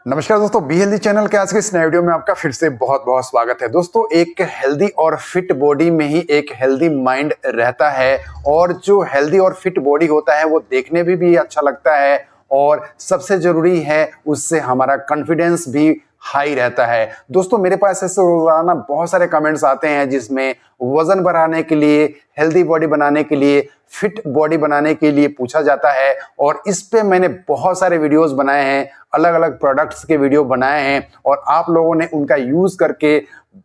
नमस्कार दोस्तों, be healthy channel के आज के इस नए वीडियो में आपका फिर से बहुत बहुत स्वागत है। दोस्तों, एक हेल्दी और फिट बॉडी में ही एक हेल्दी माइंड रहता है और जो हेल्दी और फिट बॉडी होता है वो देखने में भी अच्छा लगता है और सबसे जरूरी है उससे हमारा कॉन्फिडेंस भी हाई रहता है। दोस्तों, मेरे पास ऐसे रोजाना बहुत सारे कमेंट्स आते हैं जिसमें वजन बढ़ाने के लिए, हेल्दी बॉडी बनाने के लिए, फिट बॉडी बनाने के लिए पूछा जाता है और इस पे मैंने बहुत सारे वीडियोस बनाए हैं, अलग अलग प्रोडक्ट्स के वीडियो बनाए हैं और आप लोगों ने उनका यूज करके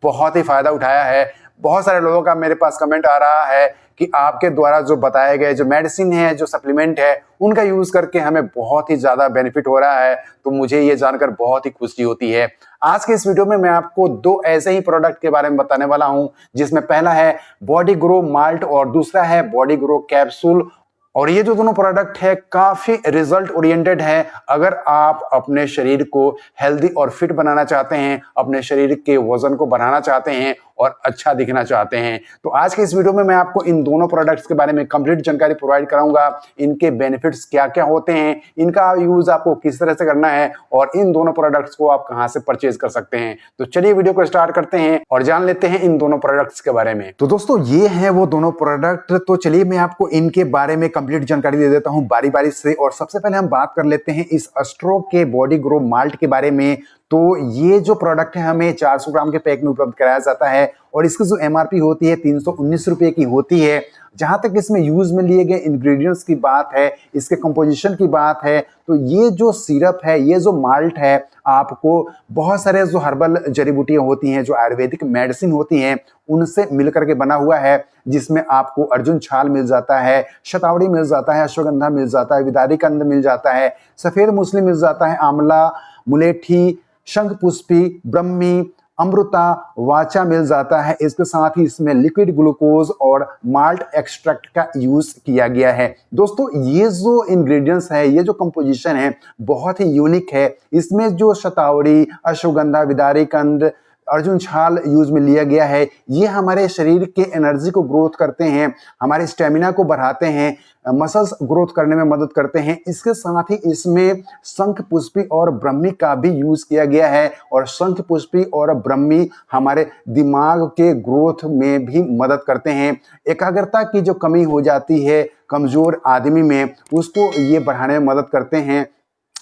बहुत ही फायदा उठाया है। बहुत सारे लोगों का मेरे पास कमेंट आ रहा है कि आपके द्वारा जो बताए गए जो मेडिसिन है, जो सप्लीमेंट है, उनका यूज करके हमें बहुत ही ज्यादा बेनिफिट हो रहा है। तो मुझे ये जानकर बहुत ही खुशी होती है। आज के इस वीडियो में मैं आपको दो ऐसे ही प्रोडक्ट के बारे में बताने वाला हूं, जिसमें पहला है बॉडी ग्रो माल्ट और दूसरा है बॉडी ग्रो कैप्सूल। और ये जो दोनों प्रोडक्ट है काफी रिजल्ट ओरिएंटेड है। अगर आप अपने शरीर को हेल्दी और फिट बनाना चाहते हैं, अपने शरीर के वजन को बढ़ाना चाहते हैं और अच्छा दिखना चाहते हैं, तो आज के इस वीडियो में मैं आपको इन दोनों प्रोडक्ट्स के बारे में कंप्लीट जानकारी प्रोवाइड कराऊंगा। इनके बेनिफिट्स क्या क्या होते हैं, इनका यूज आपको किस तरह से करना है और इन दोनों प्रोडक्ट्स को आप कहां से परचेज कर सकते हैं। तो चलिए वीडियो को स्टार्ट करते हैं और जान लेते हैं इन दोनों प्रोडक्ट्स के बारे में। तो दोस्तों, ये है वो दोनों प्रोडक्ट। तो चलिए मैं आपको इनके बारे में कंप्लीट जानकारी दे देता हूं बारी बारी से। और सबसे पहले हम बात कर लेते हैं इस अस्ट्रो के बॉडी ग्रो माल्ट के बारे में। तो ये जो प्रोडक्ट है हमें 400 ग्राम के पैक में उपलब्ध कराया जाता है और इसकी जो एमआरपी होती है 319 रुपए की होती है। जहां तक इसमें यूज में लिए गए इंग्रेडिएंट्स की बात है, इसके कंपोजिशन की बात है, तो ये जो सिरप है, ये जो माल्ट है, आपको बहुत सारे जो हर्बल जड़ी बूटियां होती हैं, जो आयुर्वेदिक मेडिसिन होती हैं, उनसे मिलकर के बना हुआ है। जिसमें आपको अर्जुन छाल मिल जाता है, शतावरी मिल जाता है, अश्वगंधा मिल जाता है, विदारी कंद मिल जाता है, सफेद मूसली मिल जाता है, आंवला, मुलेठी, शंखपुष्पी, ब्रह्मी, अमृता, वाचा मिल जाता है। इसके साथ ही इसमें लिक्विड ग्लूकोज और माल्ट एक्सट्रैक्ट का यूज किया गया है। दोस्तों, ये जो इंग्रेडिएंट्स है, ये जो कंपोजिशन है, बहुत ही यूनिक है। इसमें जो शतावरी, अश्वगंधा, विदारी कंद, अर्जुन छाल यूज में लिया गया है, ये हमारे शरीर के एनर्जी को ग्रोथ करते हैं, हमारे स्टेमिना को बढ़ाते हैं, मसल्स ग्रोथ करने में मदद करते हैं। इसके साथ ही इसमें शंख पुष्पी और ब्रह्मी का भी यूज किया गया है और शंख पुष्पी और ब्रह्मी हमारे दिमाग के ग्रोथ में भी मदद करते हैं। एकाग्रता की जो कमी हो जाती है कमजोर आदमी में, उसको ये बढ़ाने में मदद करते हैं।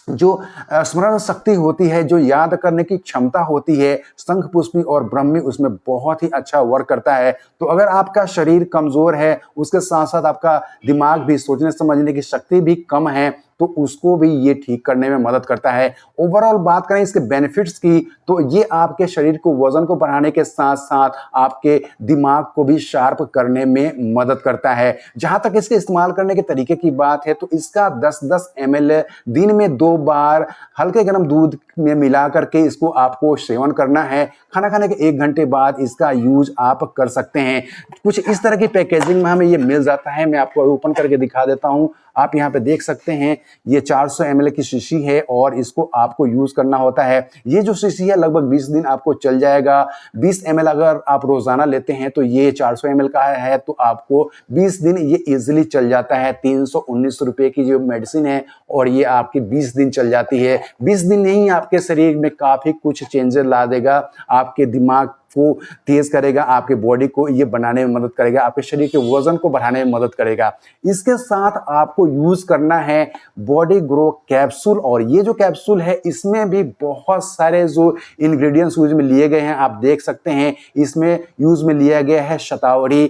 जो स्मरण शक्ति होती है, जो याद करने की क्षमता होती है, शंख पुष्पी और ब्रह्मी उसमें बहुत ही अच्छा वर्क करता है। तो अगर आपका शरीर कमजोर है, उसके साथ साथ आपका दिमाग भी, सोचने समझने की शक्ति भी कम है, तो उसको भी ये ठीक करने में मदद करता है। ओवरऑल बात करें इसके बेनिफिट्स की, तो ये आपके शरीर को, वजन को बढ़ाने के साथ साथ आपके दिमाग को भी शार्प करने में मदद करता है। जहां तक इसके इस्तेमाल करने के तरीके की बात है, तो इसका 10-10 ml दिन में 2 बार हल्के गर्म दूध में मिला करके इसको आपको सेवन करना है। खाना खाने के 1 घंटे बाद इसका यूज आप कर सकते हैं। कुछ इस तरह की पैकेजिंग में हमें ये मिल जाता है। मैं आपको ओपन करके दिखा देता हूं। आप यहाँ पे देख सकते हैं, ये 400 ml की शीशी है और इसको आपको यूज करना होता है। ये जो शीशी है लगभग 20 दिन आपको चल जाएगा। 20 ml अगर आप रोजाना लेते हैं, तो ये 400 ml का है, तो आपको 20 दिन ये इजीली चल जाता है। 319 रुपए की जो मेडिसिन है और ये आपकी 20 दिन चल जाती है। 20 दिन नहीं, आपके शरीर में काफी कुछ चेंजेस ला देगा, आपके दिमाग को तेज करेगा, आपके बॉडी को ये बनाने में मदद करेगा, आपके शरीर के वजन को बढ़ाने में मदद करेगा। इसके साथ आपको यूज करना है बॉडी ग्रो कैप्सूल और ये जो कैप्सूल है, इसमें भी बहुत सारे जो इंग्रेडिएंट्स यूज में लिए गए हैं, आप देख सकते हैं। इसमें यूज में लिया गया है शतावरी,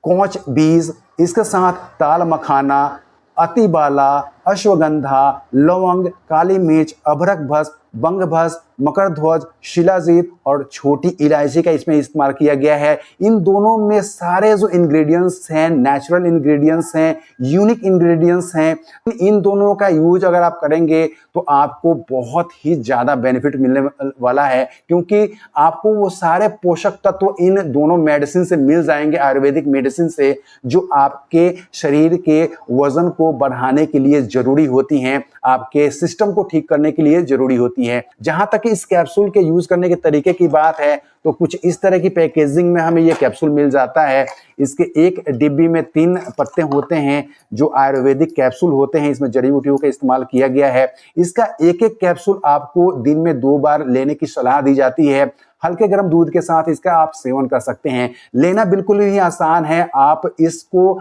कोंच बीज, इसके साथ ताल मखाना, अतिबाला, अश्वगंधा, लौंग, काली मिर्च, अभरक भस्म, बंग भस्म, मकर ध्वज, शिलाजीत और छोटी इलायची का इसमें इस्तेमाल किया गया है। इन दोनों में सारे जो इंग्रेडिएंट्स हैं, नेचुरल इंग्रेडिएंट्स हैं, यूनिक इंग्रेडिएंट्स हैं। इन दोनों का यूज अगर आप करेंगे तो आपको बहुत ही ज्यादा बेनिफिट मिलने वाला है, क्योंकि आपको वो सारे पोषक तत्व इन दोनों मेडिसिन से मिल जाएंगे, आयुर्वेदिक मेडिसिन से, जो आपके शरीर के वजन को बढ़ाने के लिए जरूरी होती हैं, आपके सिस्टम को ठीक करने के लिए जरूरी होती है। जहां तक इस कैप्सूल के यूज करने के तरीके की बात है, तो कुछ इस तरह की पैकेजिंग में हमें ये कैप्सूल मिल जाता है। इसके एक डिब्बी में 3 पत्ते होते हैं जो आयुर्वेदिक कैप्सूल होते हैं। इसमें जड़ी बूटियों का इस्तेमाल किया गया है। इसका एक कैप्सूल आपको दिन में 2 बार लेने की सलाह दी जाती है। हल्के गर्म दूध के साथ इसका आप सेवन कर सकते हैं। लेना बिल्कुल ही आसान है। आप इसको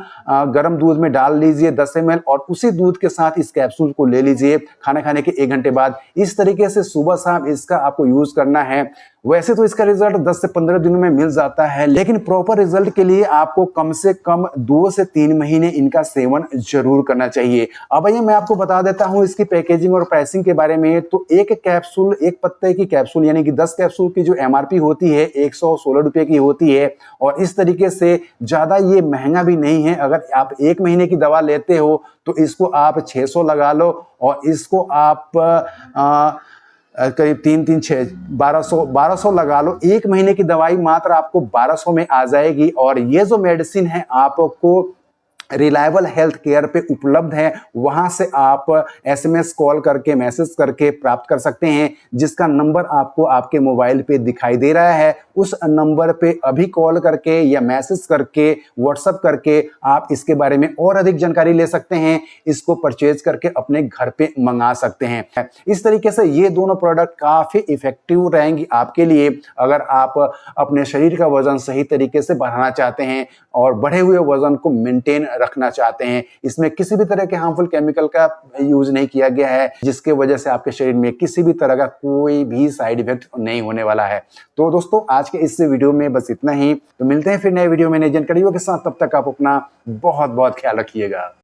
गर्म दूध में डाल लीजिए 10 ml और उसी दूध के साथ इस कैप्सूल को ले लीजिए खाना खाने के 1 घंटे बाद। इस तरीके से सुबह शाम इसका आपको यूज करना है। वैसे तो इसका रिजल्ट 10 से 15 दिनों में मिल जाता है, लेकिन प्रॉपर रिजल्ट के लिए आपको कम से कम 2 से 3 महीने इनका सेवन जरूर करना चाहिए। अब आइए मैं आपको बता देता हूं इसकी पैकेजिंग और प्राइसिंग के बारे में। तो एक कैप्सूल, एक पत्ते की कैप्सूल यानी कि 10 कैप्सूल की जो MRP होती है 116 रुपए की होती है। और इस तरीके से ज्यादा ये महंगा भी नहीं है। अगर आप 1 महीने की दवा लेते हो तो इसको आप 600 लगा लो और इसको आप करीब 3-3-6 1200 लगा लो। 1 महीने की दवाई मात्र आपको 1200 में आ जाएगी। और ये जो मेडिसिन है आपको रिलायबल हेल्थ केयर पे उपलब्ध है। वहां से आप SMS कॉल करके, मैसेज करके प्राप्त कर सकते हैं, जिसका नंबर आपको आपके मोबाइल पे दिखाई दे रहा है। उस नंबर पे अभी कॉल करके या मैसेज करके, व्हाट्सएप करके आप इसके बारे में और अधिक जानकारी ले सकते हैं। इसको परचेज करके अपने घर पे मंगा सकते हैं। इस तरीके से ये दोनों प्रोडक्ट काफी इफेक्टिव रहेंगी आपके लिए, अगर आप अपने शरीर का वजन सही तरीके से बढ़ाना चाहते हैं और बढ़े हुए वजन को मेंटेन रखना चाहते हैं। इसमें किसी भी तरह के हार्मफुल केमिकल का यूज नहीं किया गया है, जिसके वजह से आपके शरीर में किसी भी तरह का कोई भी साइड इफेक्ट नहीं होने वाला है। तो दोस्तों आज के इस वीडियो में बस इतना ही। तो मिलते हैं फिर नए वीडियो में नई जानकारियों के साथ। तब तक आप अपना बहुत बहुत ख्याल रखिएगा।